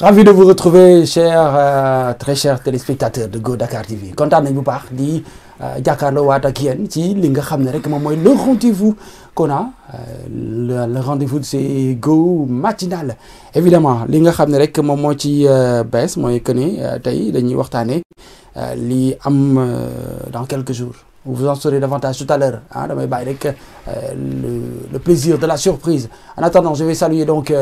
Ravi de vous retrouver, très chers téléspectateurs de Go Dakar TV. Content nañ bu baax di jàkkaarloo waat ak yéen ci li nga xam ne rek moom mooy le rendez-vous qu'on a le rendez-vous c'est Go matinal. Évidemment li nga xam ne rek moom moo ci bees mooy que ni tey dañuy waxtaanee li am dans quelques jours. Vous en saurez davantage tout à l'heure. Damay bàyyi rek le plaisir de la surprise. En attendant, je vais saluer donc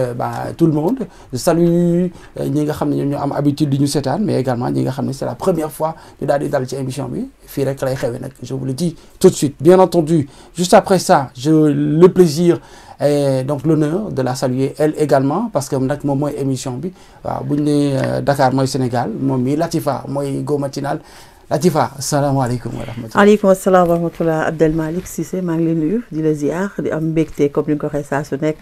tout le monde. Je salue ñi nga xam ne ñoom ñoo am habitude di ñu seetaan, mais également ñi nga xam ne c'est la première fois ñu daal di dal ci émission bi fii rek lay xewee nag. Je vous le dis tout de suite. Bien entendu, juste après ça, j'ai le plaisir et donc l'honneur de la saluer elle également parce que nag moom mooy émission bi waaw bu ñu nee Dakar mooy Sénégal moom mi Latifa mooy Go matinal. Latifa salaamaaleykum wa rahmatulah. waaleykum salaam wa rahmatulah Abdel Malick Cissé maa ngi lay nuyu di la ziar di am mbégte comme ni nga ko waxee saa su nekk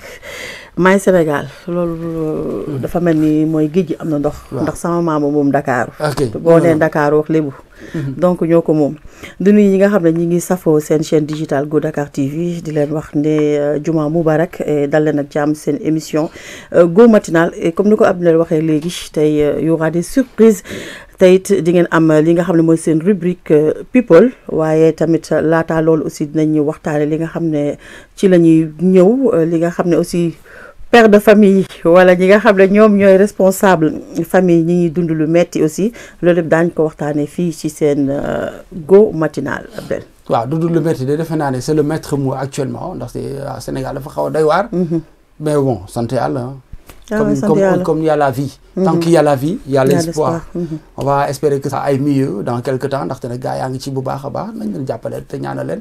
maay Sénégal loolu dafa mel ni mooy géej gi am na ndox. ndax sama maama moom Dakar. ok boo nee Dakar wax lébu. donc ñoo ko moom. di nuyu ñi nga xam ne ñi ngi safoo seen chaîne digitale Go Dakar TV di leen wax ne Juma Moubarak dal leen ak jàmm seen émission Go matinal et comme ni ko Abdel waxee léegi tey y aura des surprises. tey it di ngeen am li nga xam ne mooy seen rubrique people waaye tamit laata loolu aussi dinañ waxtaane li nga xam ne ci la ñuy ñëw li nga xam ne aussi père de famille wala ñi nga xam ne ñoom ñooy responsable famille ñi ñuy dund lu metti aussi loolu yëpp daañu ko waxtaane fii ci seen Go matinal Abdel. waaw dund lu metti de defe naa ne c'est le maître mot actuellement ndaxte Sénégal dafa xaw a doy waar. mais bon sant yàlla. Comme il y a la vie. Tant qu'il y a la vie, il y a l'espoir. On va espérer que ça aille mieux dans quelques temps. Ndaxte nag gars yaa ngi ci bu baax a baax nañ leen jàppale te ñaanal leen.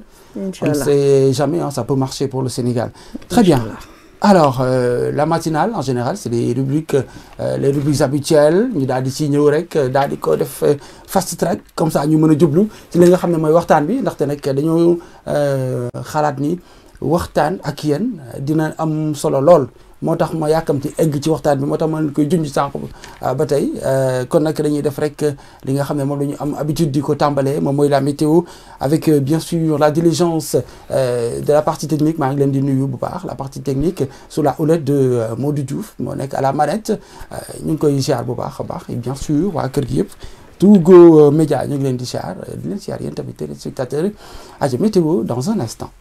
On ne sait jamais, ça peut marcher pour le Sénégal. Très bien. Alors, la matinale, en général, c'est les rubriques habituelles. ñu daal di ci ñëw rek daal di ko def fast track comme ça ñu mën a jublu ci li nga xam ne mooy waxtaan bi ndaxte nag dañoo xalaat ni waxtaan ak yéen dina am solo lool. moo tax ma yàkkamti egg ci waxtaan bi moo tax ma leen koy junj sànq ba tey kon nag dañuy def rek li nga xam ne moom la ñu am habitude di ko tàmbalee moom mooy la météo avec bien sûr la diligence de la partie technique maa ngi leen di nuyu bu baax la partie technique sous la houlette de Modou Diouf moo nekk à la manette ñu ngi koy ziar bu baax a baax et bien sûr waa kër gi yëpp tout Go Média ñu ngi leen di ziar yéen tamit téléspectateurs yi ak météo dans un instant.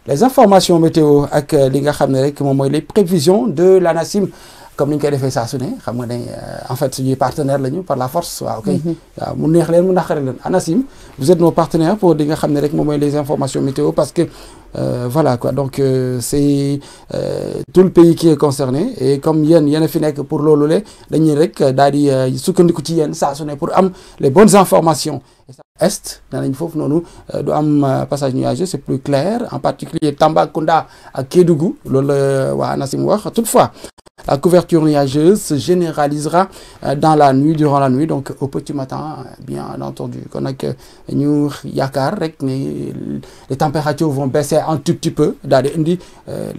Les informations météo ak li nga xam ne rek moom mooy les prévisions de l'ANACIM comme ni ñu koy defee saa su ne xam nga ne en fait suñuy partenaires lañu par la force waaw kay waaw mu neex leen mu naqari leen ANACIM vous êtes nos partenaires pour li nga xam ne rek moom mooy les informations météo parce que voilà quoi donc c'est tout le pays qui est concerné et comme yéen a fi nekk pour loolu le dañuy rek daal di sukkandiku ci yéen saa su ne pour am les bonnes informations. Est danañ foofu noonu du am passage nuageux c'est plus clair en particulier Tambacounda ak Kédougou loolu la waa ANACIM wax toutefois la couverture nuageuse se généralisera dans la nuit durant la nuit donc au petit matin bien entendu kon nag ñu yaakaar rek ne les températures vont baisser un tout petit peu daal di indi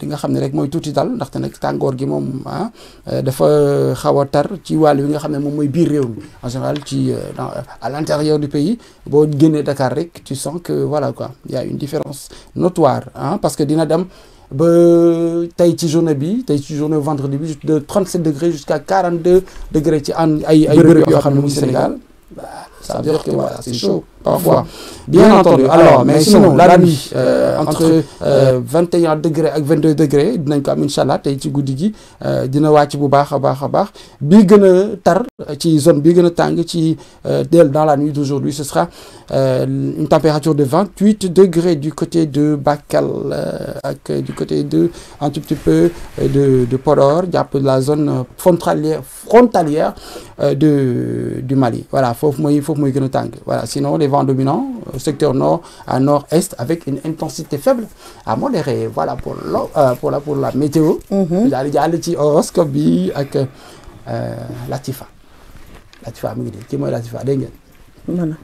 li nga xam ne rek mooy tuuti dal ndaxte nag tàngoor gi moom dafa xaw a tar ci wàll wi nga xam ne moom mooy biir réew mi en général ci à l'intérieur du pays boo génnee Dakar rek tu sens que voilà quoi il y a une différence notoire parce que dina dem ba tey ci journée vendredi bi de 37 degrés jusqu'à 42 degrés ci ay bërëb yoo xam ne mu Sénégal ça veut dire que voilà c'est chaud parfois bien entendu alors mais sinon la nuit entre 21 degrés ak 22 degrés dinañ ko am inchallah tey ci guddi gi dina wàcc bu baax a baax bii gën a tar ci zone bii gën a tàng ci dans la nuit d'aujourd'hui ce sera une température de 28 degrés du côté de Bakel ak du côté de un tout petit peu de Podor jàpp la zone frontalière du Mali voilà foofu mooy gën a tàng voilà sinon les vents dominants au secteur nord à nord-est avec une intensité faible à modérée voilà pour la météo. daal di jàll ci horoscope bi ak Latifa mi ngi dégg kii mooy Latifa dégg ngeen.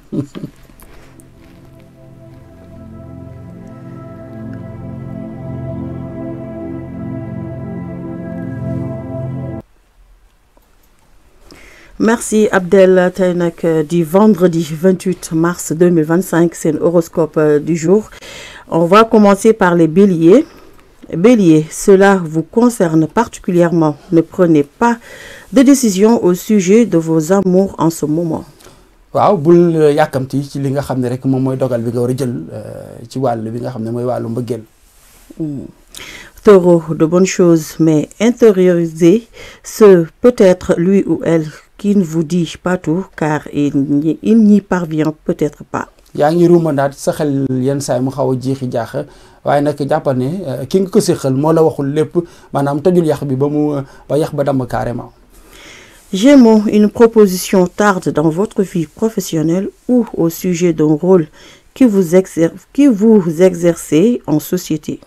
Merci Abdel. Tey nag di vendredi 28 mars 2025, c'est un horoscope du jour. On va commencer par les béliers. Bélier, cela vous concerne particulièrement. Ne prenez pas de décision au sujet de vos amours en ce moment. waaw bul yàkkamti ci li nga xam ne rek moom mooy dogal bi nga war a jël ci wàll bi nga xam ne mooy wàllu mbëggeel. Taureau, de bonnes choses, mais intériorisez ce peut-être lui ou elle qui ne vous dit pas tout, car il n'y parvient peut-être pas. yaa ngi ruumandaat sa xel yenn saay mu xaw a jiixi jaaxa waaye nag jàppal ne ki nga ko séqal moo la waxul lépp maanaam tojul yax bi ba yax ba damm carrément. Gémeaux, une proposition tarde dans votre vie professionnelle ou au sujet d'un rôle que vous exercez en société.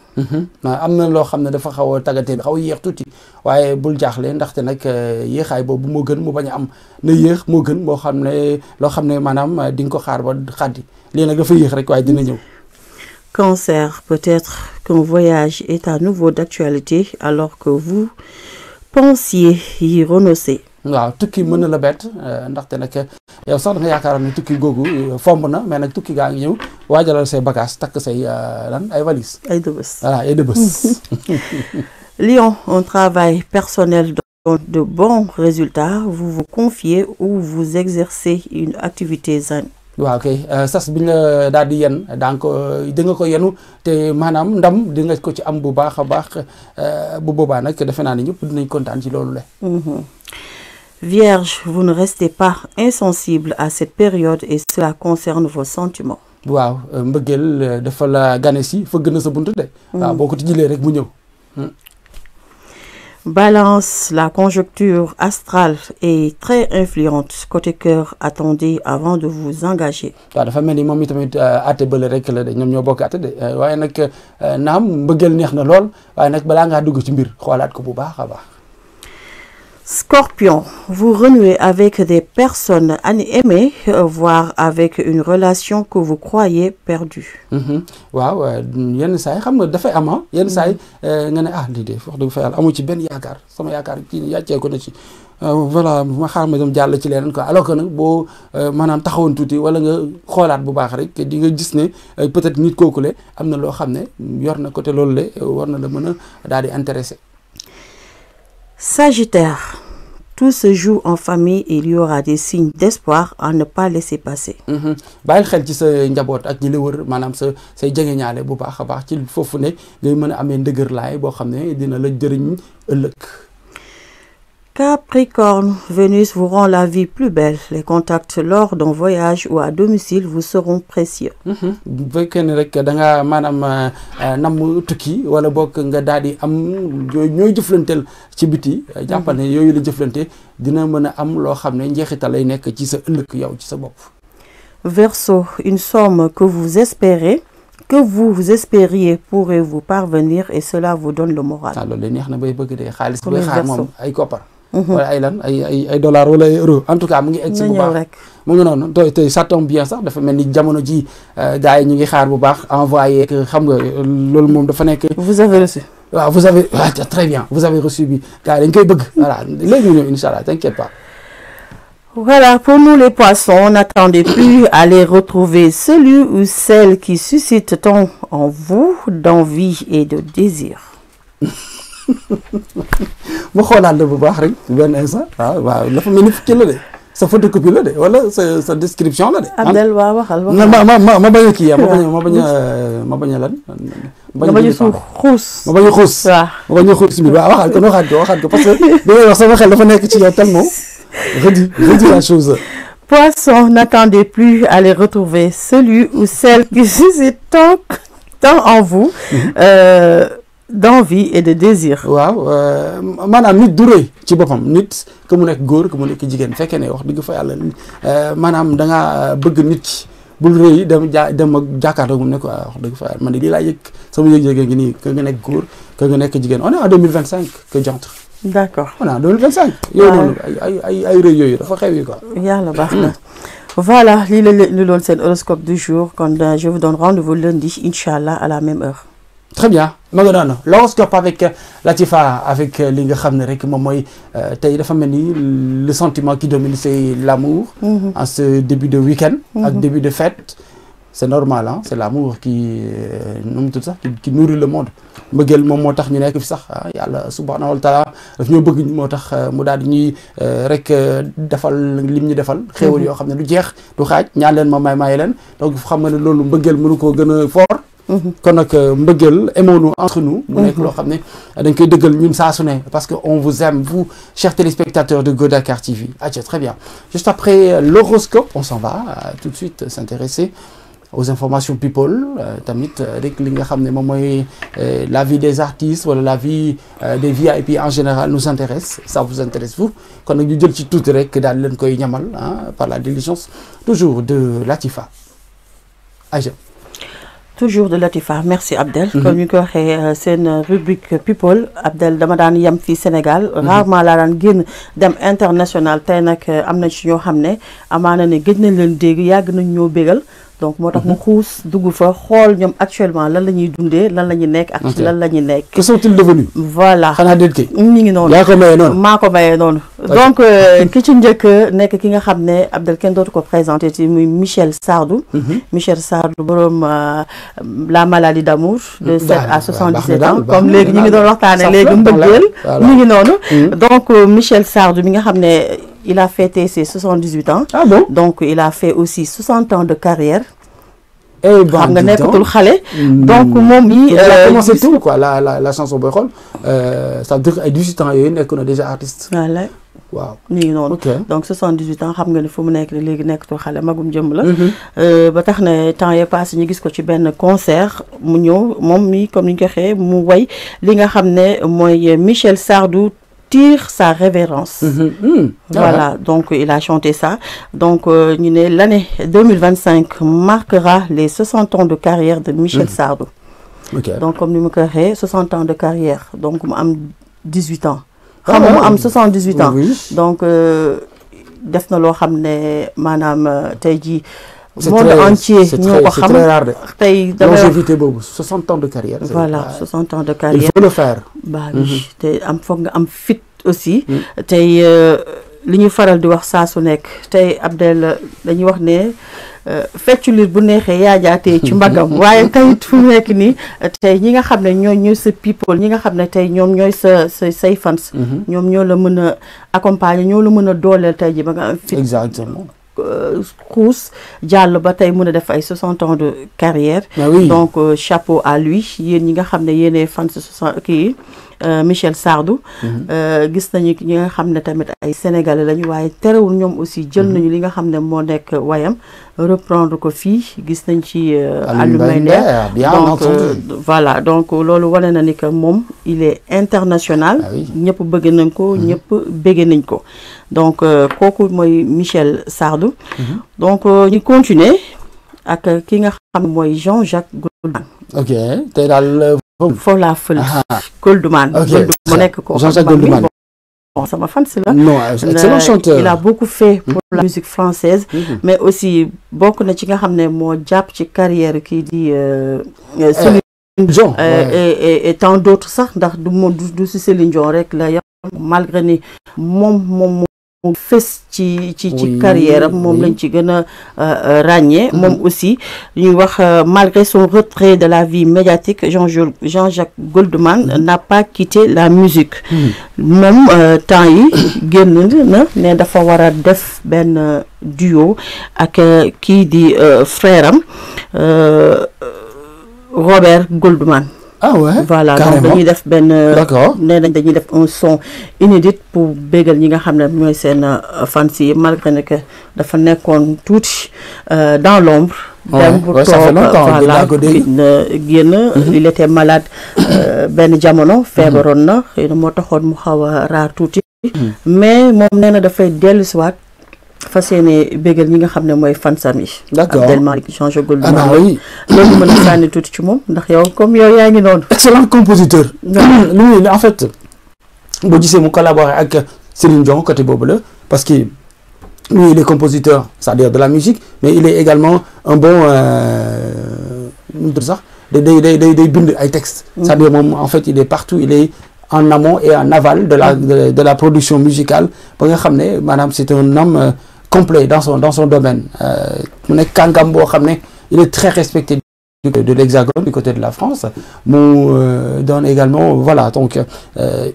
am na loo xam ne dafa xaw a tàggatee xaw a yéex tuuti waaye bul jaaxle ndaxte nag yéexaay boobu moo gën mu bañ a am na yéex moo gën moo xam ne loo xam ne maanaam di nga ko xaar ba xaddi lii nag dafa yéex rek waaye dina ñëw. Cancer, peut-être qu'un voyage est à nouveau d'actualité alors que vous pensiez y renoncer. waaw tukki mën na la bett ndaxte nag yow sax da nga yaakaaroon ne tukki googu fomb na mais nag tukki gaa ngi ñëw waajalal say bagages takk say ay valises. ay dëbës. voilà ay dëbës. Lion, un travail personnel donne de bons résultats. Vous vous confiez ou vous exercez une activité zen. waaw kay sas bi nga daal di yen donc di nga ko yenu te maanaam ndam di nga ko ci am bu baax a baax bu boobaa nag defe naa ne ñëpp dinañ kontaan ci loolu la. Vierge, vous ne restez pas insensible à cette période et cela concerne vos sentiments. waaw mbëggeel dafa la gane si fëgg na sa buntu de. waaw boo ko tijjilee rek mu ñëw. Balance, la conjoncture astrale est très influente. Côté cœur, attendez avant de vous engager. waaw dafa mel ni moom itamit àtte bële rek la de ñoom ñoo bokk àtte de waaye nag naam mbëggeel neex na lool waaye nag balaa ngaa dugg ci mbir xoolaat ko bu baax a baax. Scorpion, vous renouez avec des personnes aimées, voire avec une relation que vous croyez perdue. waaw yenn saa yi xam nga dafay am yenn saa yi nga ne lii de wax dëgg fa yàlla amu ci benn yaakaar sama yaakaar kii yàccee ko na ci voilà ma xaar ma dem jàll ci leneen quoi alors que nag boo maanaam taxawoon tuuti wala nga xoolaat bu baax rek di nga gis ne peut-être nit kooku le am na loo xam ne yor na côté loolu le war na la mën a daal di intéressé. Sagittaire, tout se joue en famille et il y aura des signes d'espoir à ne pas laisser passer. bàyyil xel ci sa njaboot ak ñi la wër maanaam say jegeñaale bu baax a baax ci foofu ne ngay mën a amee ndëgër laay boo xam ne dina la jëriñ ëllëg. Capricorne, Vénus vous rend la vie plus belle. Les contacts lors d'un voyage ou à domicile vous seront précieux. bu fekkee ne rek da nga maanaam nam tukki wala bokk nga daal di am ñooy jëflanteel ci biti. jàppal ne yooyu la jëflante dina mën a am loo xam ne njeexital lay nekk ci sa ëllëg yow ci sa bopp. Verseau, une somme que vous espériez pourrait vous parvenir et cela vous donne le moral. loolu la neex na bay bëgg de xaalis bay xaar moom ay koppar. wala ay lan ay dollars wala ay euro en tout cas mu ngi egg si bu baax mu ngi noonu tey ça tombe bien sax dafa mel ni jamono ji gars yi ñu ngi xaar bu baax envoyé xam nga loolu moom dafa nekk. vous avez reçu. waaw vous avez très bien vous avez reçu bi gars yi dañ koy bëgg voilà léegi mu ñëw incha allah t'inquiète pas. Voilà, pour nous les poissons, n'attendez plus à les retrouver celui ou celle qui suscite tant en vous d'envie et de désir. ma xoolaat la bu baax rek benn instant waaw dafa mel ni fukki la de sa photocopie la de wala sa description la de. Abdel waaw waxal ma bañ a kii ma bañ a lan. ma bañ a xuus ma bañ a xuus. waaw ma bañ a xuus bi waaw waxaat ko parce que bi ngay wax sama xel dafa nekk ci yow tellement redis la chose. Poisson, n'attendez plus à les retrouver celui ou celle qui suscite tant en vous. D'envie et de désir. waaw maanaam nit du rëy ci boppam nit que mu nekk góor que mu nekk jigéen fekkee ne wax dëgg fa yàlla maanaam da ngaa bëgg nit ki bul rëy dem ak jàkkaarloo mu ne ko wax dëgg fa yàlla man de lii laa yëg sama yëg-yëg ngi nii que nga nekk góor que nga nekk jigéen on est en 2025 que j'entre. D'accord. on est en 2025. yow noonu ay rëy yooyu dafa xew yi quoi. yàlla baax na. Voilà lii la ñu doon seen horoscope du jour kon je vous donne rendez-vous lundi incha allah à la même heure. très bien ma nga noonu l'horoscope avec Latifa avec li nga xam ne rek moom mooy tey dafa mel ni le sentiment qui domine c'est l'amour en ce début de week-end ak début de fête c'est normal hein c'est l'amour qui nu mu tudd sax qui nourrit le monde mbëggeel moom moo tax ñu nekk fi sax yàlla subhanahu wa taala daf ñoo bëgg moo tax mu daal di ñuy rek defal lim ñu defal xéewal yoo xam ne du jeex du xaaj ñaan leen ma may leen donc xam nga ne loolu mbëggeel mënu koo gën a fort kon nag mbëggeel aimons-nous entre nous mu nekk loo xam ne dañ koy dëggal ñun saa su ne parce que on vous aime vous chers téléspectateurs de Go Dakar TV très bien juste après l'horoscope on s'en va tout de suite s'intéresser aux informations people tamit rek li nga xam ne moom mooy la vie des artistes wala la vie des VIP en général nous intéresse ça vous intéresse vous kon nag ñu jël ci tuuti rek daal leen koy ñamal par la diligence toujours de Latifa Aïcha. toujours de Latifa merci Abdel. comme ñu ko waxee seen rubrique people Abdel dama daan yem fii Sénégal. rarement laa daan génn dem international tey nag am na ci ñoo xam ne amaana ne gëj nañ leen dégg yàgg nañ ñoo bégal. donc moo tax mu xuus dugg fa xool ñoom actuellement lan la ñuy dundee lan la ñuy nekk ak ci lan la ñuy nekk. que sont-ils devenus. voilà xanaa déet kay. mi ngi noonu yaa ko mayee noonu. maa ko mayee noonu. donc ki ci njëkk nekk ki nga xam ne Abdel kenn dootu ko présenté ci muy Michel Sardou. Michel Sardou borom la maladie d'amour. de 7 à 77 ans comme léegi ñu ngi doon waxtaanee léegi mbëggeel. mi ngi noonu. donc Michel Sardou mi nga xam ne. il a fêté ses 78 ans. Ah bon? Donc il a fait aussi 60 ans de carrière. Eh ben, xam nga nekkatul xale. donc moom mi. il a commencé tout quoi la chanson booy xool ça veut dire ay 18 ans yooyu nekk na déjà artiste. voilà. waaw ñu ngi noonu. ok donc 78 ans xam nga ne fu mu nekk léegi nekkatul xale magum jëm la. ba tax na temps yii passé ñu gis ko ci benn concert mu ñëw moom mi comme ni ñu ko waxee mu way li nga xam ne mooy Michel Sardou. Tire sa révérence. Voilà, donc il a chanté ça. Donc l'année 2025 marquera les 60 ans de carrière de Michel Sardou. Okay. Donc comme nous me 60 ans de carrière, donc il a 18 ans. Il a 78 ans. Oui. Donc def na loo xam ne maanaam tey jii c'est monde entier ñoo ko xam. c'est très rare de. tey longévité boobu 60 ans de carrière. voilà 60 ans de carrière. il faut le faire. bah oui te am foog nga am fit aussi. tey li ñu faral di wax saa su nekk tey Abdel dañuy wax ne feccu liir bu neexee yaa jaatee ci mbagam waaye tey fu mu nekk nii tey ñi nga xam ne ñooy sa people ñi nga xam ne tey ñoom ñooy say fans. ñoom ñoo la mën a accompagner ñoo la mën a dooleel tey ji ba nga am fit. exactement. Crous jàll ba tey mën a def ay 60 ans de carrière. Oui. donc chapeau à lui yéen ñi nga xam ne yéenay fan 60 kii Michel Sardou. gis nañu ñi nga xam ne tamit ay sénégalais lañu waaye terewul ñoom aussi jël nañu li nga xam ne moo nekk wayam reprendre ko fii gis nañ ci Alioune Nder donc voilà donc loolu wane na ni que moom il est international. ñëpp bëgg nañ ko ñëpp bëgg nañ ko donc kooku mooy Michel Sardou. donc ñu continuer ak ki nga xam mooy Jean-Jacques Goldman. ok tey daal. foofu laa fël. Goldman. mu nekk ko Jean-Jacques Goldman. bon sama fan si la. non excellent chanteur. il a beaucoup fait pour la musique française. mais aussi bokk na ci nga xam ne moo jàpp ci carrière kii di. Céline Dion et tant d'autres sax ndax du si Céline Dion rek la yam malgré ni moom fës ci carrière am moom lañ ci gën a ràññee. moom aussi ñuy wax malgré son retrait de la vie médiatique Jean-Jacques Goldman n'a pas quitté la musique. moom temps yi génn na ne dafa war a def benn duo ak kii di frère am Robert Goldman. Ah ouais, voilà carrément. Donc dañuy def benn. D'accord. nee nañ dañuy def un son inédit pour bégal ñi nga xam ne ñooy seen fans yi malgré que dafa nekkoon tuuti dans l'ombre. dem bu toog voilà génn. il était malade benn jamono. feebaroon na xëy na moo taxoon mu xaw a raar tuuti. mais moom nee na dafay dellusiwaat. fas yéene bégal ñi nga xam ne mooy fansam yi. d'accord Abdel Malick Jean-Jacques Goldman. ah oui. loolu mën a sànni tuuti ci moom ndax yow comme yow yaa ngi noonu. excellent compositeur. lui en fait boo gisee mu collaborer ak Céline Dion côté boobu la parce que lui il est compositeur c'est-à-dire de la musique mais il est également un bon nu mu tudd sax day bind ay textes. c'est-à-dire moom en fait il est partout, il est en amont et en aval de la production musicale ba nga xam ne maanaam c'est un homme complet dans son domaine mu nekk kàngam boo xam ne il est très respecté de l'Hexagone, du côté de la France. Donne également, voilà, donc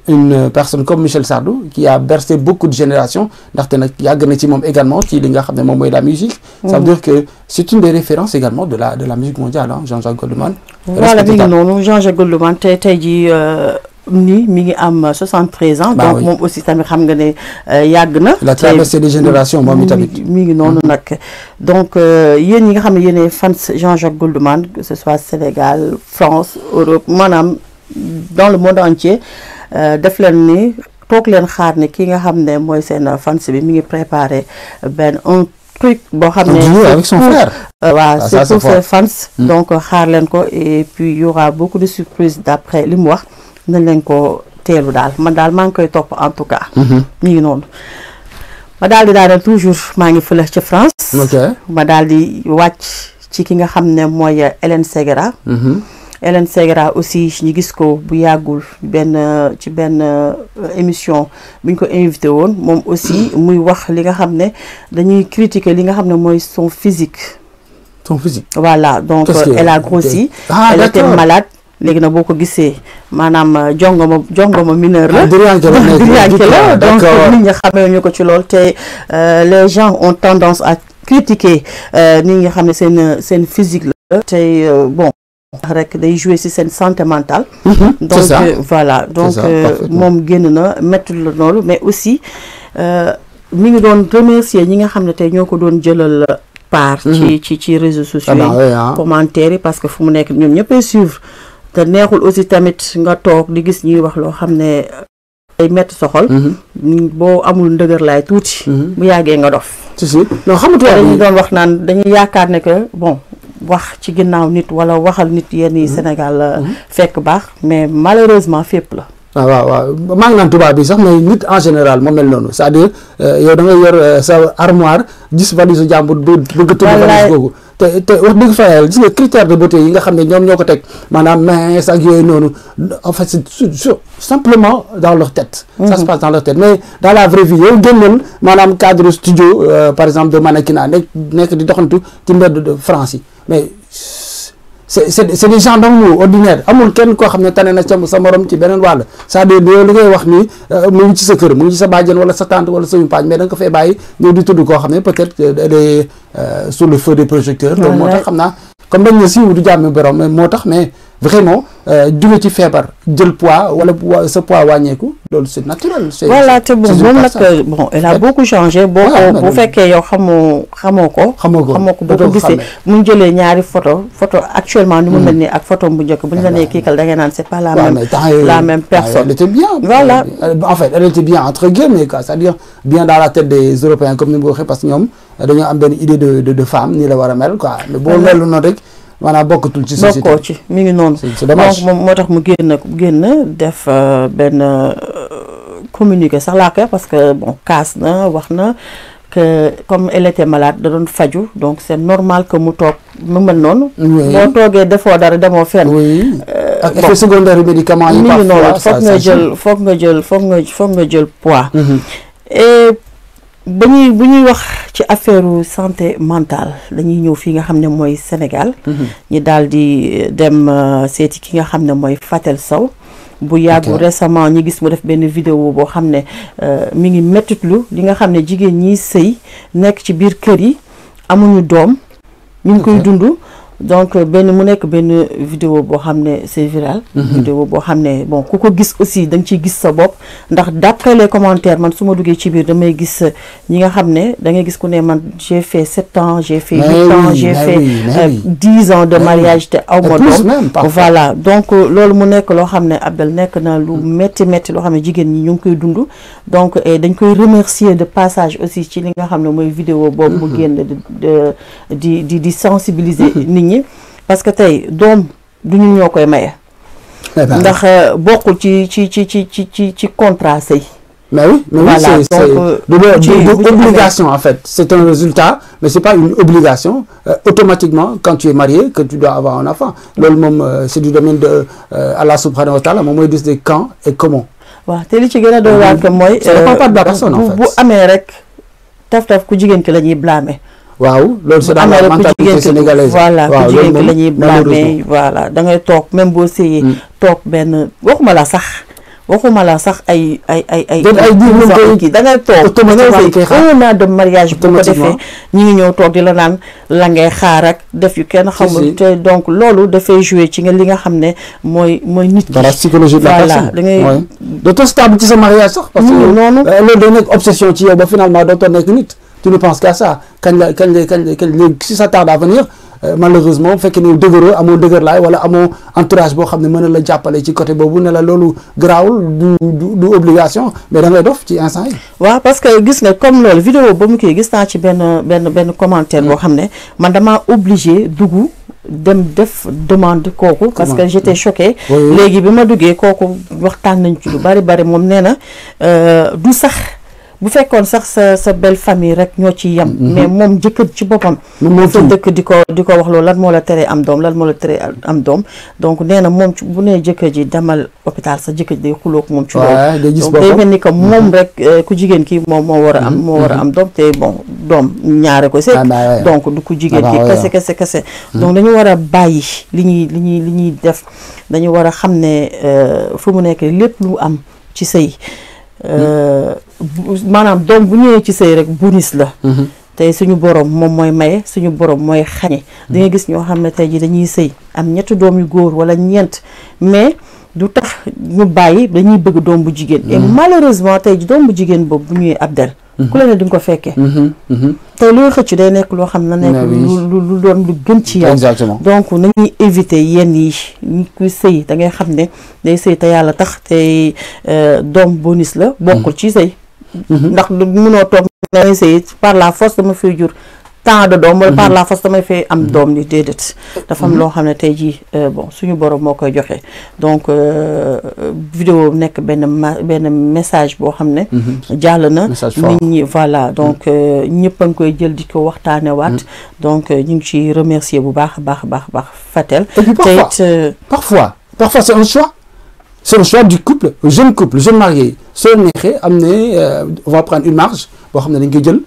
une personne comme Michel Sardou qui a bercé beaucoup de générations. Il y a également qui la musique. Ça veut dire que c'est une des références également de la musique mondiale, hein, Jean-Jacques Goldman. Voilà, Jean-Jacques Goldman, mi ngi am 73 ans. Donc moom aussi tamit xam nga ne yàgg na. Il a traversé des générations moom tamit. mi ngi noonu nag donc yéen ñi nga xam ne yéenay fans Jean-Jacques Goldman, que ce soit Sénégal, France, Europe, maanaam dans le monde entier def leen ni toog leen xaar ne ki nga xam ne mooy seen fans bi mi ngi préparé un truc boo xam ne avec son frère. waaw c'est pour ses fans. Donc xaar leen ko et puis il y aura beaucoup de surprises d'après li mu wax. nañ leen ko teelu daal man daal maa ngi koy topp en tout cas. mi ngi noonu ma daal di daaneel toujours maa ngi fële ci France. ma daal di wàcc ci ki nga xam ne mooy Hélène Ségara. Hélène Ségara aussi ñu gis ko bu yàggul ci benn émission bu ñu ko invité woon moom aussi muy wax li nga xam ne dañuy critiquer li nga xam ne mooy son physique. Son physique. Voilà donc elle a grossi. Elle était malade. léegi nag boo ko gisee maanaam jongoma mineur la. diriyanke la donc nit ñi xamee ñu ko ci lool te les gens ont tendance à critiquer nit ñi xam ne seen physique la. te bon rek day jouer ci seen santé mentale. donc voilà donc moom génn na métti la noonu mais aussi mi ngi doon remercier ñi nga xam ne tey ñoo ko doon jëlal part. ci réseaux sociaux yi. commentaires yi parce que fu mu nekk ñoom ñëppay suivre. te neexul aussi tamit nga toog di gis ñuy wax loo xam ne ay metti soxol boo amul ndëgër laay tuuti bu yàggee nga dof non xamatu dañu doon wax naan dañuy yaakaar ne que bon wax ci ginnaaw nit wala waxal nit yenn yi Sénégal fekk baax mais malheureusement fépp la waaw maa ngi naan tubaab bi sax mais nit en général moo mel noonu c'est-à-dire yow da ngay yor sa armoire gis valise jàmbur bëgg tudd valise googu te wax dëgg fa yàlla gis nga critère de beauté yi nga xam ne ñoom ñoo ko teg maanaam mince ak yooyu noonu en fait c'est simplement dans leur tête. Ça se passe dans leur tête mais dans la vraie vie yow génnal maanaam cadre studio par exemple de mannequinat nekk di doxantu ci mbedd de France yi mais c'est des gens ordinaires amul kenn koo xam ne tane na sa morom ci beneen wàll c'est-à-dire yow li ngay wax ni mu ngi ci sa kër mu ngi ci sa bàjjen wala sa tante wala sa yumpaañ mais da nga ko fay bàyyi ñëw di tudd koo xam ne peut-être elle est sous le feu des projecteurs donc moo tax xam naa comme dañ ne siiw du jàmmi borom mais moo tax mais vraiment jóge ci feebar jël poids wala sa poids wàññeeku loolu c'est naturel. voilà te bon moom nag bon elle a beaucoup changé. bu fekkee yow xamoo ko boo ko gisee mu jëlee ñaari photo actuellement ni mu mel nii ak photo bu njëkk bu ñu la nee kii kal da ngay naan c'est pas la même personne. Elle était bien. voilà en fait elle était bien entre guillemets quoi c'est-à-dire bien dans la tête des Européens comme ni mu ko waxee parce que ñoom dañoo am benn idée de femme nii la war a mel quoi mais boo melu noonu rek. maanaam bokkatul ci société bokkoo ci mi ngi noonu. c'est dommage moom moo tax mu génn def benn communiqué sax laa koy parce que bon kaas na wax na que comme elle était malade da doon faju donc c'est normal que mu toog mu mel noonu. boo toogee defoo dara demoo fenn. ak effet secondaire médicament yi. mi ngi noonu foog nga jël poids. et bu ñuy wax ci affaire santé mentale dañuy ñëw fii nga xam ne mooy Sénégal. ñu daal di dem seeti ki nga xam ne mooy Fatel Sow. bu yàggu récemment ñi gis mu def benn vidéo boo xam ne mi ngi mettitlu li nga xam ne jigéen ñiy sëy nekk ci biir kër yi amuñu doom. ñu ngi koy dund. donc mu nekk benn vidéo boo xam ne c'est viral. vidéo boo xam ne bon ku ko gis aussi da nga ciy gis sa bopp ndax d'après les commentaires man su ma duggee ci biir damay gis ñi nga xam ne da ngay gis ku ne man j'ai fait 7 ans j'ai fait 8 ans j'ai fait 10 ans de mariage te aw ma doom voilà donc loolu mu nekk loo xam ne Abel nekk na lu métti loo xam ne jigéen ñi ñu ngi koy dund donc dañ koy remercier de passage aussi ci li nga xam ne mooy vidéo boobu mu génn di sensibiliser nit ñi parce que tey doom du ñu ñoo koy maye ndax bokkul ci contrat sëy Mais oui, Voilà, c'est donc, de obligation en fait. C'est un résultat, mais c'est pas une obligation. Automatiquement, quand tu es marié, que tu dois avoir un enfant. C'est du domaine de Allah subhanahu wa ta'ala. Moom mooy décider quand et comment. waaw te li ci gën a doy waar que mooy. ça dépend pas de la personne en fait. bu amee rek taf-taf ku jigéen ki la ñuy blâmer. waaw loolu c'est dans la mentalité sénégalaise. voilà ku jigéen ki la ñuy blâmer voilà da ngay toog même boo séyee. toog benn waxuma la sax ay kii da ngay toog un an de mariage bu ko defee ñi ngi ñëw toog di la naan la ngay xaar ak def yu kenn xamul te donc loolu dafay jouer ci nga li nga xam ne mooy nit ki dans la psychologie de la personne da ngay dootoo stable ci sa mariage sax parce que noonu loolu day nekk obsession ci yow ba finalement dootoo nekk nit tu ne penses qu'à ça kañ léegi si ça tarde à venir malheureusement bu fekkee ne dëgëroo amoo dëgër laay wala amoo entourage boo xam ne mën na la jàppale ci côté boobu ne la loolu garaawul du obligation mais da ngay dof ci instant yi. waaw parce que gis nga comme loolu vidéo ba mu kii gis naa ci benn commentaire boo xam ne man damaa obligé dugg dem def demande kooku. parce que j'étais choquée. léegi bi ma duggee kooku waxtaan nañ ci lu bari moom nee na du sax. bu fekkoon sax sa belle famille rek ñoo ci yem. mais moom jëkkër ci boppam. sa dëkk di ko wax loolu lan moo la teree am doom lan moo la teree am doom donc nee na moom bu nee jëkkër ji demal hôpital sa jëkkër ji day xuloog moom. ci loolu donc day mel ni que moom rek ku jigéen ki moom moo war a am. moo war a am doom te bon doom ñaare ko seet. donc du ku jigéen ki kese. donc dañu war a bàyyi li ñuy def dañu war a xam ne fu mu nekk lépp lu am ci sëy maanaam doom bu ñëwee ci sëy rek bonus la. tey suñu borom moom mooy maye suñu borom mooy xañe. di nga gis ñoo xam ne tey jii dañuy sëy am ñetti doom yu góor wala ñeent mais du tax ñu bàyyi dañuy bëgg doom bu jigéen. et malheureusement tey jii doom bu jigéen boobu bu ñëwee Abdel. ku la ne di nga ko fekkee. tey looy xëcc day nekk loo xam ne nekk lu doon lu gën ci yow. exactement donc nañuy éviter yenn yi ñu kuy sëy da ngay xam ne day sëy te yàlla tax te doom bonus la bokkul ci sëy. ndax mënoo toog ngay sëy par la force dama fay jur tant de doom wala par la force damay fay am doom ni déedéet dafa am loo xam ne tey jii bon suñu borom moo koy joxe donc vidéo nekk benn message boo xam ne jàll na nit ñi voilà donc ñëpp a ngi koy jël di ko waxtaane waat donc ñu ngi ci remercier bu baax a baax Fatel te parfois c'est un choix. C'est le choix du couple, jeune marié. soo neexee am ne on va prendre une marge boo xam ne dañ koy jël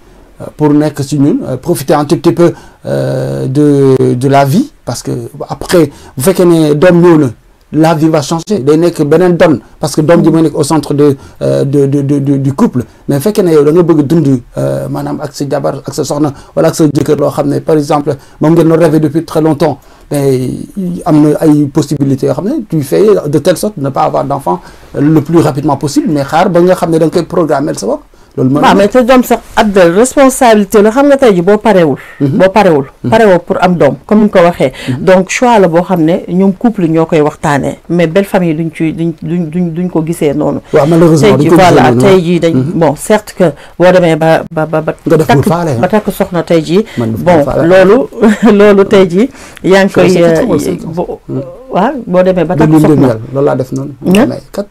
pour nekk ci ñun profiter un tout petit peu de la vie parce que après bu fekkee ne doom ñëw na la vie va changer day nekk beneen donne parce que doom ji mooy nekk au centre du couple mais bu fekkee ne yow da nga bëgg dund maanaam ak sa jabar ak sa soxna wala ak sa jëkkër loo xam ne par exemple moom ngeen doon rêvé depuis très longtemps mais am na ay possibilités yoo xam ne tu fais de telle sorte ne pas avoir d'enfant le plus rapidement possible mais xaar ba nga xam ne da nga koy programmer sa bopp loolu waaw mais te doom sax Abdel responsabilité la xam nga tey ji boo parewul parewoo pour am doom comme ni nga ko waxee donc choix la boo xam ne ñoom couple ñoo koy waxtaanee mais belle famille duñ ko gisee noonu malheureusement tey ji voilà tey ji dañ bon certes que boo demee ba takk soxna tey ji bon loolu tey ji yaa ngi koy waaw boo demee ba takk soxna loolu laa def noonu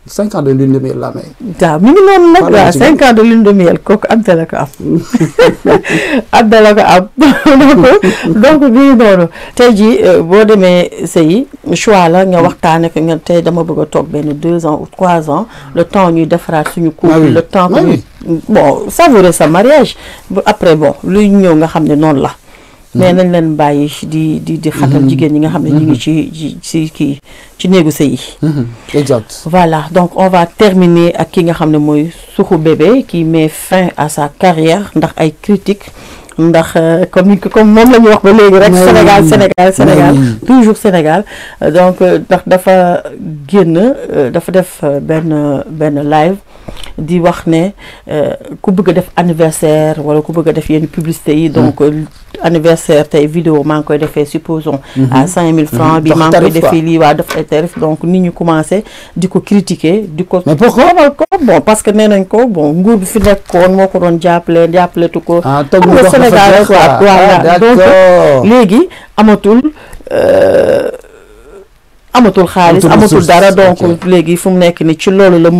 5 ans de lune de miel laa may waaw mi ngi noonu nag waaw 5 ans de lune de miel kooku Abdel la ko am donc mi ngi noonu tey jii boo demee sëyi choix la nga waxtaane ko nga tey dama bëgg a toog benn 2 ans ou 3 ans le temps ñuy defaraat suñu couple le temps que ñuy bon savourer sa mariage après bon luy ñëw nga xam ne noonu la mais nañ leen bàyyi di xatal jigéen ñi nga xam ne ñu ngi ci néegu sëy yi exact voilà donc on va terminer ak ki nga xam ne mooy Soukhu Bébé qui met fin à sa carrière ndax ay critiques ndax comme moom la ñu wax ba léegi rek Sénégal toujours Sénégal donc ndax dafa génn dafa def benn live di wax ne ku bëgg a def anniversaire wala ku bëgg a def yenn publicité yi donc anniversaire tey vidéo maa ngi koy defee supposons à 5000 francs bi maa ngi koy defee lii waa def ay tarif donc nit ñu commencé di ko critiquer di ko mais pourquoi bon parce que nee nañ ko bon nguur bi fi nekkoon moo ko doon jàppaletu ko Sénégal voilà donc léegi amatul amatul xaalis amatul dara donc léegi fu mu nekk ni ci loolu la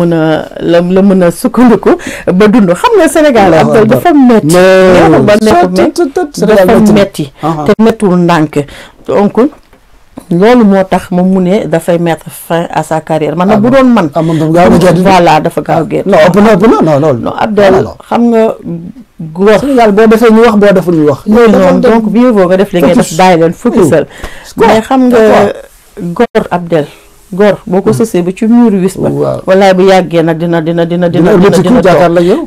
mën a sukkandiku ba dund xam nga Sénégal ak dafa metti neexul ba neexul dafa metti te mettul ndànk donc loolu moo tax moom mu ne dafay mettre fin à sa carrière man nag bu doon man voilà dafa gaaw génn non ëpp na loolu non Abdel xam nga góor Sénégal boo defee ñu wax boo deful ñu wax noonu donc mieux vaut nga def li ngay def bàyyi leen focusal mais xam nga góor Abdel góor boo ko sësee ba ci mur wis ba wallaay bu yàggee nag dina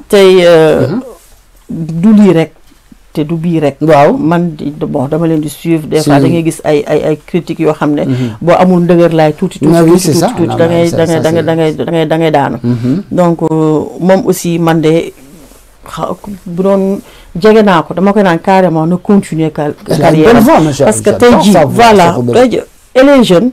tey du lii rek te du bii rek waaw man bon dama leen di suivre des fois da ngay gis ay critiques yoo xam ne boo amul ndëgër laay tuuti da ngay daanu donc moom aussi man de bu doon jege naa ko dama koy naan carrément na continuer carrière parce que tey jii voilà elle est jeune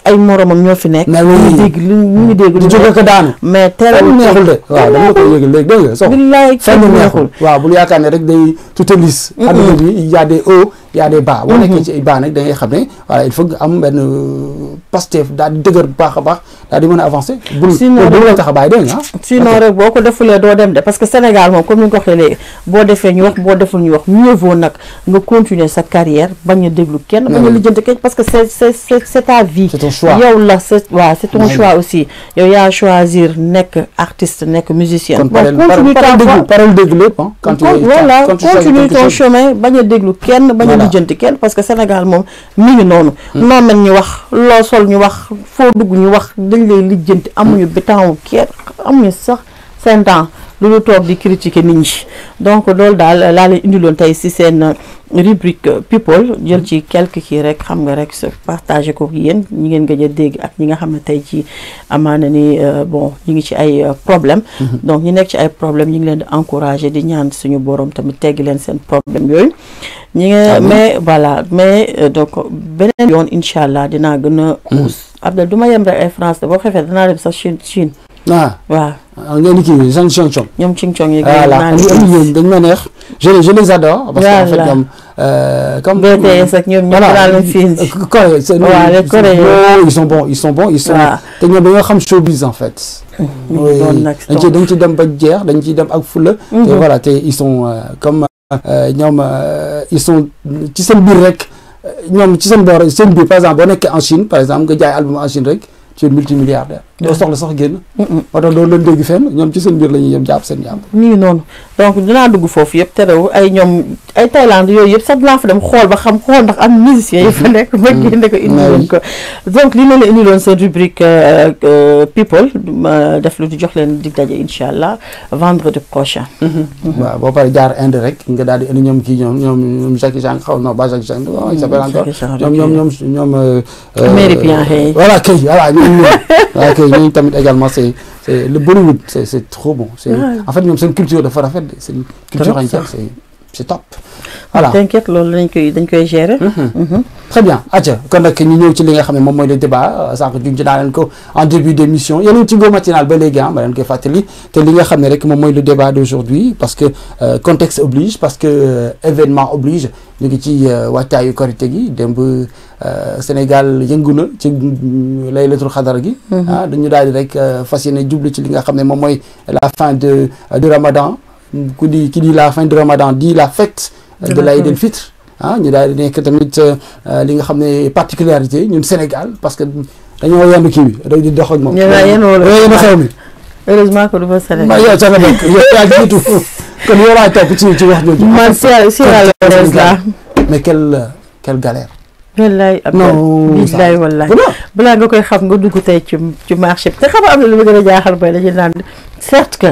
ay moromam ñoo fi nekk ñu ngi dégg di jóge ko daanu mais teewul neexul de waaw dama ko yëgal léegi dégg nga so billaay fenn neexul waaw bul yaakaar ne rek day tout est lisse adduna bi il y a des hauts il y a des bas boo nekkee ci ay bas nag da ngay xam ne voilà il faut que am benn Pastef daal di dëgër bu baax a baax daal di mën a avancer bul la tax a bàyyi dégg nga sinon rek boo ko defulee doo dem de parce que Sénégal moom comme ni nga ko waxee léegi boo defee ñu wax boo deful ñu wax mieux vaut nag nga continuer sa carrière bañ a déglu kenn bañ a lijjanti kenn parce que c'est ta vie yow la c'est ton choix aussi yow yaa choisir nekk artiste nekk musicien bon continue ton chemin bañ a déglu kenn bañ a lijjanti kenn parce que Sénégal moom mi ngi noonu noo mel ñu wax loo sol ñu wax foo dugg ñu wax dañ lay lijjanti amuñu bétawu kenn amuñu sax seen temps lu toog di critiquer nit ñi donc loolu daal laa leen indiloon tey si seen rubrique people jël ci quelque kii rek xam nga rek partager ko yéen ñi ngeen gëj a dégg ak ñi nga xam ne tey ci amaana ni bon ñu ngi ci ay problème donc ñi nekk ci ay problème ñu ngi leen di encourager di ñaan suñu borom tamit teggi leen seen problème yooyu ñi nga mais voilà mais donc beneen yoon incha allah dinaa gën a Abdel du ma yem rek ay France boo xefee danaa dem sax Chine waaw ngeen di kii Jean Chong ñoom Ching yi voilà dañ ma neex je les adore parce que en fait ñoom comme BTS ak ñoom daal fii Corée les Coréens ils sont bons te ñoom dañoo xam showbiz en fait dañ ci dem ba jeex dañ ciy dem ak fula te voilà te ils sont comme ñoom ils sont ci seen biir rek ñoom ci seen boor seen biir par exemple boo nekkee en Chine par exemple nga jaay album en Chine rek tu es multimilliardaire doo soxla sax génn moo tax doo leen dégg fenn ñoom ci seen biir la ñuy yem jàpp seen jàmm nii noonu donc dinaa dugg foofu yëpp terew ay ñoom ay Thaïlande yooyu yëpp sax dinaa fa dem xool ba xam xool ndax am musiciens yi fa nekk ba génne ko indiloon ko donc li ma la indiloon seen rubrique people ma def lu di jox leen dig daje incha allah vendredi prochain waaw boo paree jaar Inde rek nga daal di indi ñoom kii ñoom Jackie Chan xaw non pas Jackie Chan il s'appelle encore ñoom américain voilà kay voilà ok ñooñu tamit également c'est le Bollywood c'est trop bon en fait ñoom seen culture dafa rafet c'est une culture entière c'est top voilà t'inquiète loolu dañ koy gérer très bien atia kon nag ñu ñëw ci li nga xam ne moom mooy le débat sànq junj naa leen ko en début d'émission yéen a ngi ci Go Matinal ba léegi ma leen koy fàttali te li nga xam ne rek moom mooy le débat d'aujourd'hui parce que contexte oblige parce que événement oblige ñu ngi ci waajtaayu Korité gi démb Sénégal yëngu na ci laylatul xadar gi dañu daal di rek fas yéene jublu ci li nga xam ne moom mooy la fin de Ramadan ki di la fin de Ramadan dit la fête de l'Aïd el-Fitr ñu daal di nekk tamit li nga xam ne particularité ñun Sénégal parce que dañoo yenn kii bi day di dox ak moom yenn xew mi heureusement que du fa Sénégal yow sa nga nekk yow yaa jiitu kon yow laay topp ci wax jooju man Sierra Leone la mais quelle galère wallaay billaay wallaay balaa nga koy xam nga dugg tey ci marché bi te xam nga am na lu ma gën a jaaxal bay dañu naan certes que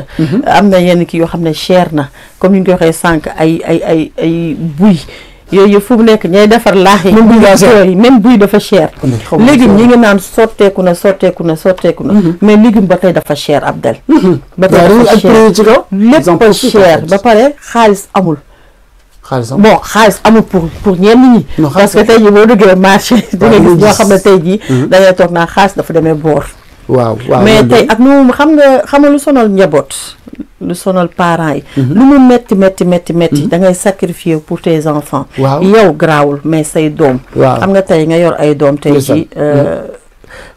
am na yenn kii yoo xam ne cher na comme ni ñu koy waxee sànq ay buy yooyu fu mu nekk ñay defar laax yi même buy dafa cher légume ñi ngi naan sotteeku na mais légume ba tey dafa cher Abdel ba tey dafa cher lépp cher ba pare xaalis amul bon xaalis amul pour ñenn ñi parce que tey jii boo duggee marché da nga gis ñoo xam ne tey jii da ngay toog naa xaalis dafa demee boor waaw mais tey ak nu xam nga lu sonal njaboot lu sonal parents yi lu mu metti da ngay sacrifier pour tes enfants yow garaawul mais say doom xam nga tey nga yor ay doom tey jii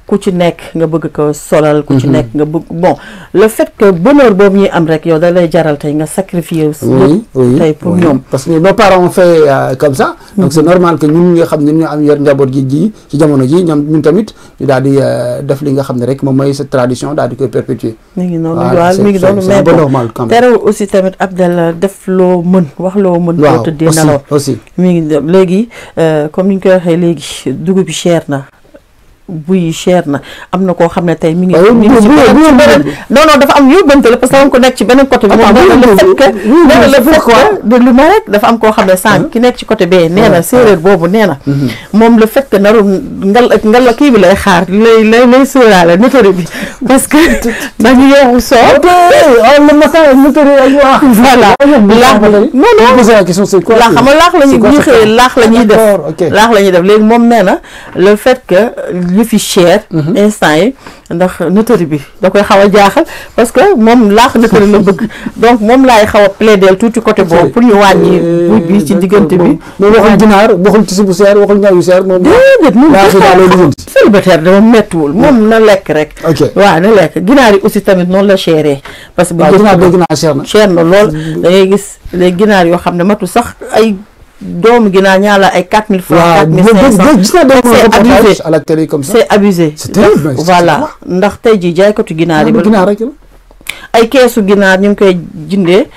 ku ci nekk nga bëgg ko solal ku ci nekk nga bëgg bon le fait que bonheur boobu ñuy am rek yow da lay jaral tey nga sacrifier tey pour ñoom parce que nos parents ont fait comme ça donc c'est normal que ñun nga xam ne ñu am yor njaboot gi ci jamono ji ñun tamit ñu daal di def li nga xam ne rek moom mooy cette tradition daal di koy perpétuer mi ngi noonu waaw mi ngi noonu mais normal quand même terewul aussi tamit Abdel def loo mën wax loo mën boo tëddee nelaw aussi mi ngi léegi comme ni ñu koy waxee léegi dugub bi cher na buy cher na am na koo xam ne tey mi ngi non dafa am yóbbante la parce que ko nekk ci beneen côté bi le lu ma rek dafa am koo xam ne sànq ki nekk ci côté bee nee na séeréer boobu nee na moom le fait que naru ngal la kii bi lay xaar lay sóoraale notari bi parce que dañu yeexu soo le matin notari voilà laa xam nga laax la ñuy ñuy xëyee laax la ñuy def léegi moom nee na le fait que li fi cher instant yi ndax notari bi da koy xaw a jaaxal parce que moom laax notari la bëgg donc moom laay xaw a plaider tuuti côté boobu pour ñu wàññi buy bi ci diggante bi mais waxul ginaar waxul ci bu seer waxul ñaw yu seer moom déedéet moom célibataire dama mettiwul moom na lekk rek waaw na lekk ginaar yi aussi tamit noonu la chéré parce que ginaar cher na lool da ngay gis les ginaar yoo xam ne matu sax ay doomu ginaar ñaa la ay 4000 francs 4500 à la télé comme ça c'est abusé voilà ndax tey jii jaaykatu ginaar yi ay keesu ginaar ñu ngi koy jëndee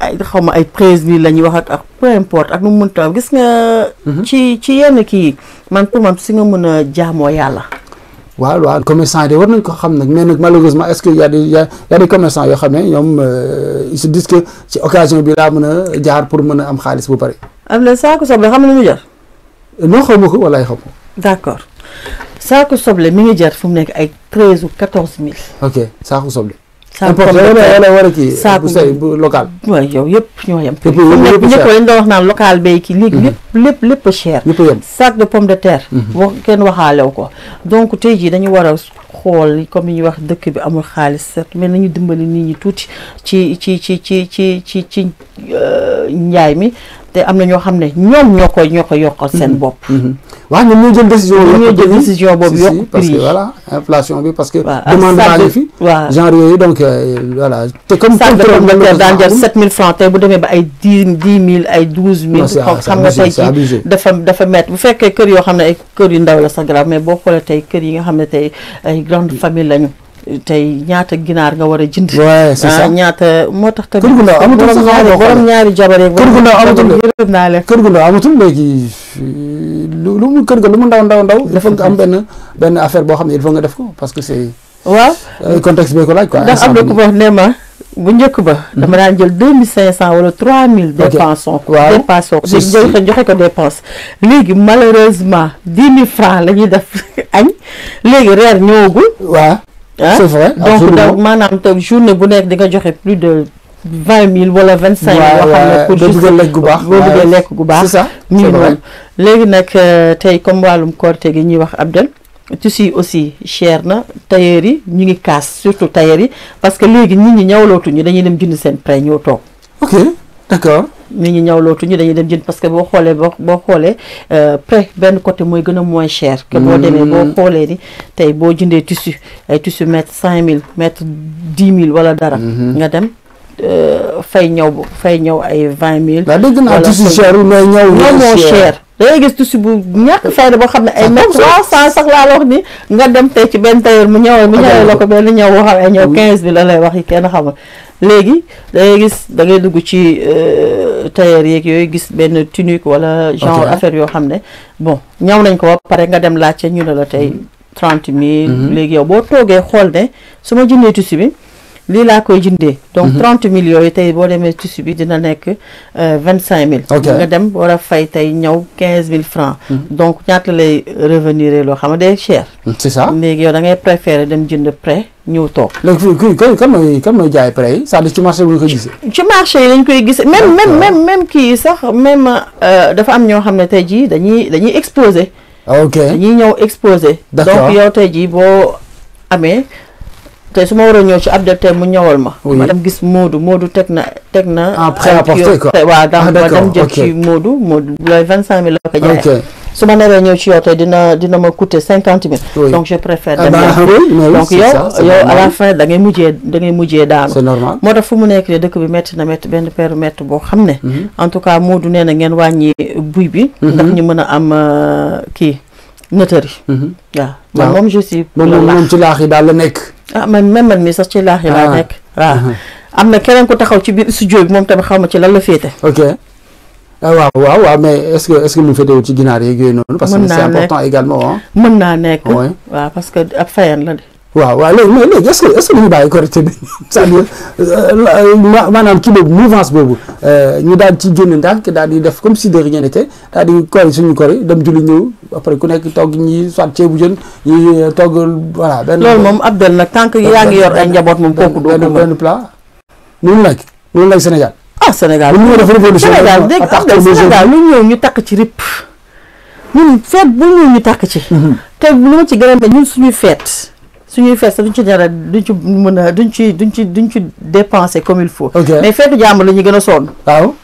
ay xaw ma ay 13000 la ñuy wax ak peu importe ak nu mu mënta gis nga ci yenn kii man pour man si nga mën a jaamoo yàlla waaw commerçant yi de war nañ ko xam nag mais nag malheureusement est-ce que y a des commerçants yoo xam ne ñoom ils se disent que ci occasion bi laa mën a jaar pour mën a am xaalis bu bari am na saako soble xam nga lu mu jar non xaw ma ko walaay xaw ma d'accord saako soble mi ngi jar fu mu nekk ay 13 ou 14000 ok saako soble importé wala war a kii bu say bu local waaw yow yëpp ñoo yem ñëpp lañ doon wax naan local bay ki léegi lépp cher sac de pomme de terre wax kenn waxaalew ko donc tey jii dañu war a xool comme ni ñuy wax dëkk bi amul xaalis certes mais nañu dimbali nit ñi tuuti ci njaay mi te am na ñoo xam ne ñoom ñoo koy yokkal seen bopp waaw ñoom ñoo jël décision boobu yokk parce que voilà inflation bi parce que demande baa ngi fi genre yooyu donc voilà te comme sac de pomme de terre daan jar 7000 francs tey bu demee ba ay 10 000 ay 12000 xam nga tey ci dafa métti bu fekkee kër yoo xam ne ay kër yu ndaw la sax grave mais boo xoolee tey kër yi nga xam ne tey ay grande famille lañu tey ñaata ginaar nga war a jënd c'est ça ñaata moo tax tamit kër gu ndaw amatul sax borom ñaari jabar yeeg kër gu ndaw amatul yërëm naa leen kër gu ndaw amatul léegi lu mu kër ga lu mu ndaw il faut nga am benn affaire boo xam ne il faut nga def ko parce que c'est waaw contexte bi ko laaj quoi ndax am na ko wax ne ma bu njëkk ba dama daan jël 2500 wala 3000 dépensons ko joxe ko dépense léegi malheureusement 10 000 francs la ñuy def añ léegi reer ñëwagul waaw c'est vrai donc maanaam te journée bu nekk di nga joxe plus de 20 000 wala 25 000 yoo xam ne pour juste lekk gu baax boo bëggee lekk gu baax c'est ça mi ngi noonu léegi nag tey comme wàllum korite gi ñuy wax Abdel tissu yi aussi cher na tailleur yi ñu ngi kaas surtout tailleur yi parce que léegi nit ñi ñawlootuñu dañuy dem jënd seen prêt ñëw toog ok d'accord nit ñi ñawlootuñu dañuy dem jënd parce que boo xoolee prêt benn côté mooy gën a moins cher que boo demee boo xoolee ni tey boo jëndee tissu ay tissu mètre 5000 mètre 10 000 wala dara nga dem fay ñëw ay 20 000 daa dégg naa tissu cher mais ñëw moo cher da ngay gis tissu bu ñàkk fayda boo xam ne ay mètre 300 sax laa wax ni nga dem tey ci benn tailleur mu ñëwee la ko benn ñëw boo xam ay ñëw 15 000 la lay wax yi kenn xamul léegi da ngay gis da ngay dugg ci tailleur yeeg yooyu gis benn tunique wala genre affaire yoo xam ne bon ñaw nañ ko ba pare nga dem laajte ñu ne la tey 30 000 léegi yow boo toogee xool ne su ma jëndee tissu bi lii laa koy jëndee donc 30 000 yooyu tey boo demee tissu bi dina nekk 25 000 nga dem war a fay tey ñëw 15 000 francs donc ñaata lay revenir loo xam ne day cher c'est ça léegi yow da ngay préférer dem jënd prêt ñëw toog léegi kan mooy jaay prêt yi c'est-à-dire ci marché bi nga koy gisee ci marché yi lañ koy gisee même kii sax même dafa am ñoo xam ne tey jii dañuy exposé dañuy ñëw exposé donc yow tey jii boo amee tey su ma war a ñëw ci Abdel tey mu ñëwal ma ma dem gis Modou teg na prêt à porter quoi waaw ma dem jël ci Modou looy 25 000 la ko jaayee su ma naree ñëw ci yow tey dina ma coûter 50 000. donc je préfère dem donc yow à la fin da ngay mujjee daanu. c'est normal moo tax fu mu nekk nii dëkk bi métti na métti benn peeru métti boo xam ne. en tout cas Modou nee na ngeen wàññi buy bi. ndax ñu mën a am kii nëtëri. waaw moom je suis. moom ci laax yi daal la nekk. man mii sax ci laax yi laa nekk. waaw am na keneen ku taxaw ci biir studio bi moom tamit xaw ma ci lan la féete. ok waaw mais est-ce que mu féetewul ci ginaar yeeg yooyu noonu. parce que c'est important également. mën naa nekk. waaw parce que ab fayan la de. waaw léegi est-ce que ñu bàyyi correcté bi c'est-à-dire maanaam kii boobu mouvance boobu ñu daal ci génn ndànk daal di def comme si de rien n'était daal di kori suñu kori dem julli ñëw après ku nekk togg ñi soit ceebu jën ñi togg voilà. loolu moom Abdel nag tant que yaa ngi yor ay njaboot moom kooku doo ko benn plat. noonu lañ Sénégal. Sénégal bu ñu def révolution Sénégal lu ñëw ñu takk ci rip ñun feet bu ñëw ñu takk ci. te lu ma ci gën a ñun suñuy feet sax duñ ci dara duñ ci mën a duñ ci dépenser comme il faut. mais feetu jàmbur la ñuy gën a sonn. waaw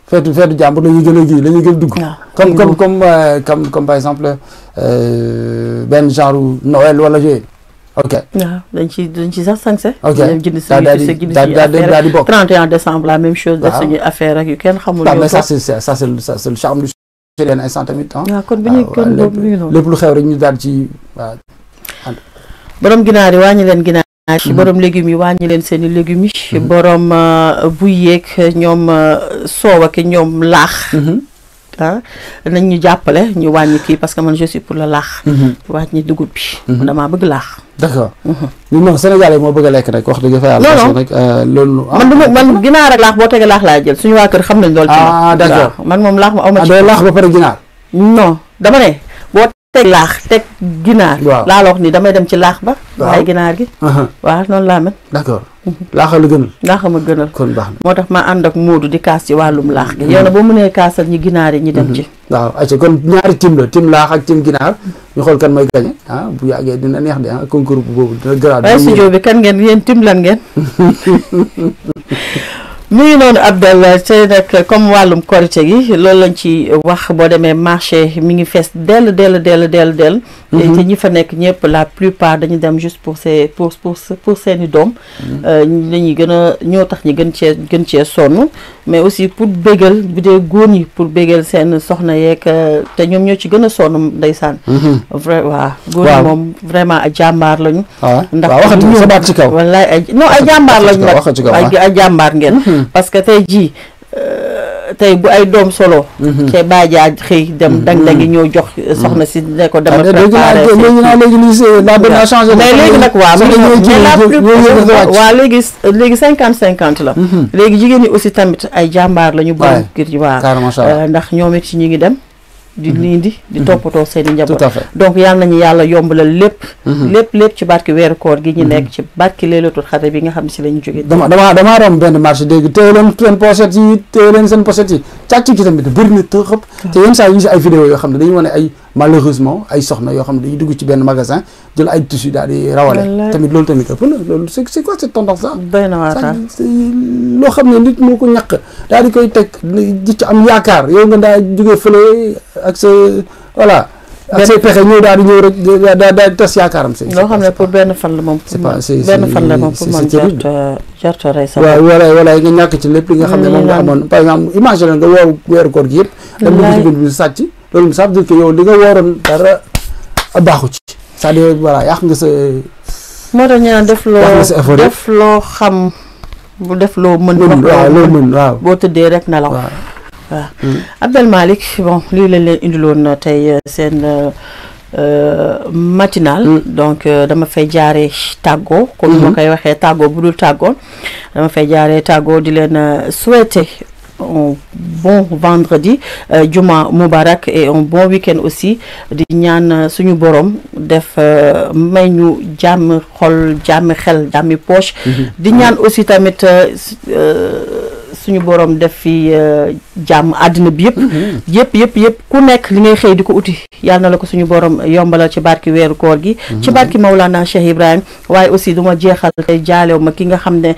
feetu jàmbur la ñuy gën a gi la ñuy gën a dugg. comme par exemple benn genre Noël wala yooyu. ok waaw dañ ci sax sañse. ok daal di bokk 31 décembre la même chose. def suñu affaire ak yu kenn xamul. mais ça c'est le charme du leen instant tamit. waaw kon bi ñuy kon boobu mi ngi noonu. lépp lu xew rek ñu daal ci waaw. borom ginaar yi wàññi leen ginaar yi. borom légumes yi wàññi leen seen i légumes yi. borom buy yeeg ñoom soow ak ñoom laax. nañ ñu jàppale ñu wàññi kii parce que man je suis pour la laax. wàññi dugub bi. damaa bëgg laax. d'accord non Sénégalais moo bëgg a lekk rek wax dëgg fa yàlla. non rek loolu. man ginaar ak laax boo tegee laax laay jël suñu waa kër xam nañ loolu. d'accord man moom laax ma aw ma ci. doo laax ba pare ginaar. non dama ne boo teg laax teg ginaar. waaw laa la wax ni damay dem ci laax ba. waaye ginaar gi. waaw noonu laa mel. d'accord laaxal la gënal. laaxa ma gënal. kon baax na moo tax ma ànd ak Modou di kaas ci wàllum laax gi. yow na boo mënee kaasal ñi ginaar yi ñu dem ci. waaw ayca kon ñaari tim laax ak tim ginaar ñu xool kan mooy gagné bu yàggee dina neex de concours boobu dina garaaw. waaye studio bi kan ngeen yéen tim lan ngeen. mi ngi noonu Abdel te nag comme wàllum korité gi loolu lañ ci wax boo demee marché mi ngi fees dell. te ñi fa nekk ñëpp la plupart dañu dem juste pour seeni doom. lañuy gën a ñoo tax ñi gën cee sonn mais aussi pour bégal bu dee góor ñi pour bégal seen soxna yeeg te ñoom ñoo ci gën a sonn ndeysaan. waaw góor ñi moom vraiment ay jàmbaar lañu. ndax waxatu sa baat ci kaw. wallaay ay jàmbaar lañu nag ay jàmbaar ngeen. parce que tey jii tey bu ay doom solo. te bàjjaa xëy dem dang-dangi ñëw jox soxna si ne ko dama préparé mais léegi nag waaw léegi 50-50 la. léegi jigéen ñi aussi tamit ay jàmbaar la ñu borom kër yi waaw ndax ñoom it ci ñu ngi dem di liindi di toppatoo seeni njaboot. donc yàlla nañu yàlla yombalal lépp ci barki weeru koor gi ñu nekk ci barki Laylatul Qadr bi nga xam ne si la ñu jógee. damaa romb benn marché dégg téye leen seen pochette yi téye leen seen pochette yi càcc ci tamit bëri na tëxëp te yenn saa yi ñu si ay vidéo yoo xam ne dañuy wane ay malheureusement ay soxna yoo xam ne dañuy dugg ci benn magasin jël ay tissu daal di rawale tamit loolu tamit ëpp na loolu c'est quoi cette tendance là doy na waar loo xam ne nit moo ko ñàkk daal di koy teg di ci am yaakaar yow nga daa jógee fële ak sa voilà ak say pexe ñëw daal di ñëw rek daal di tas yaakaaram loo xam ne pour benn fan la moom pour man jarta rey sa waaw wala nga ñàkk ci lépp li nga xam ne moom nga amoon par exemple imagine nga wooru weeru koor gi yëpp dam dugg ci bi sàcc loolu ça veut dire que yow li nga wooroon dara baaxu ci c'est-à-dire voilà yàq nga sa moo tax ñu naan def loo xam bu def loo mën waaw boo tëddee rek nelaw waaw Abdel Malick bon lii lañ leen indiloon tey seen matinal donc dama fay jaaree tàggoo comme ma koy waxee tàggoo bu dul tàggoo dama fay jaaree tàggoo di leen souhaiter un bon vendredi juma mubarak et un bon week-end aussi di ñaan suñu borom def may ñu jàmm xol jàmmi xel jàmmi poche di ñaan aussi tamit suñu borom def fi jàmm àddina bi yëpp ku nekk li ngay xëy di ko uti yàlla na la ko suñu borom yombalal ci barki weeru koor gi ci barki Maulana Cheikh Ibrahim waaye aussi du ma jeexal tey jaalew ma ki nga xam ne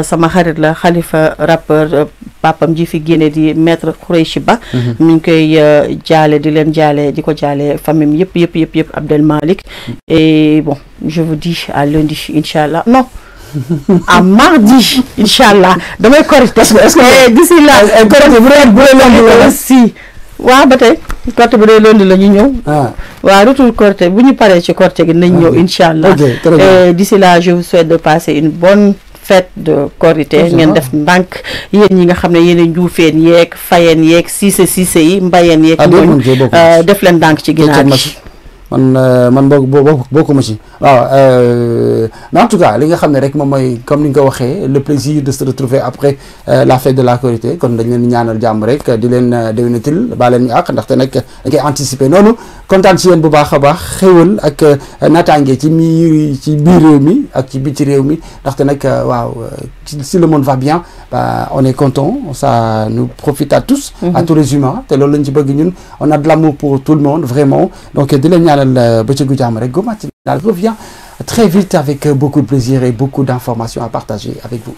sama xarit la Khalifa rappeur papam ji fi génne di maître Khoureychi Ba mi ngi koy jaale di leen jaale di ko jaale famille yëpp Abdel Malik et bon je vous dis à lundi inchallah non à mardi inchallah damay correct est-ce que d'ici là correct si waaw ba tey Korité bu dee lundi la ñu ñëw waaw retour Korité bu ñu paree ci Korité gi nañ ñëw inchallah et d'ici là je vous souhaite de passer une bonne fête de Korité ngeen def ndànk yéen ñi nga xam ne yéen a njuufeen yeeg fayeen yeeg siise yi mbayeen yeeg ñooñu def leen ndànk ci ginnaaw bi man bokkuma ci waaw mais en tout cas li nga xam ne rek moom mooy comme ni nga ko waxee le plaisir de se retrouver après la fête de la Korité kon dañ leen ñaanal jàmm rek di leen déwénatil baa leen ñu àq ndaxte nag da koy anticiper noonu kontaan ci yéen bu baax a baax xéwal ak naataange ci biir réew mi ak ci biti réew mi ndaxte nag waaw si le monde va bien on est content ça nous profite à tous à tous les humains te loolu lañ ci bëgg ñun on a de l'amour pour tout le monde vraiment donc di leen ñaanal bëccëgu jàmm rek Go Matinal revient très vite avec beaucoup de plaisir et beaucoup d'informations à partager avec vous.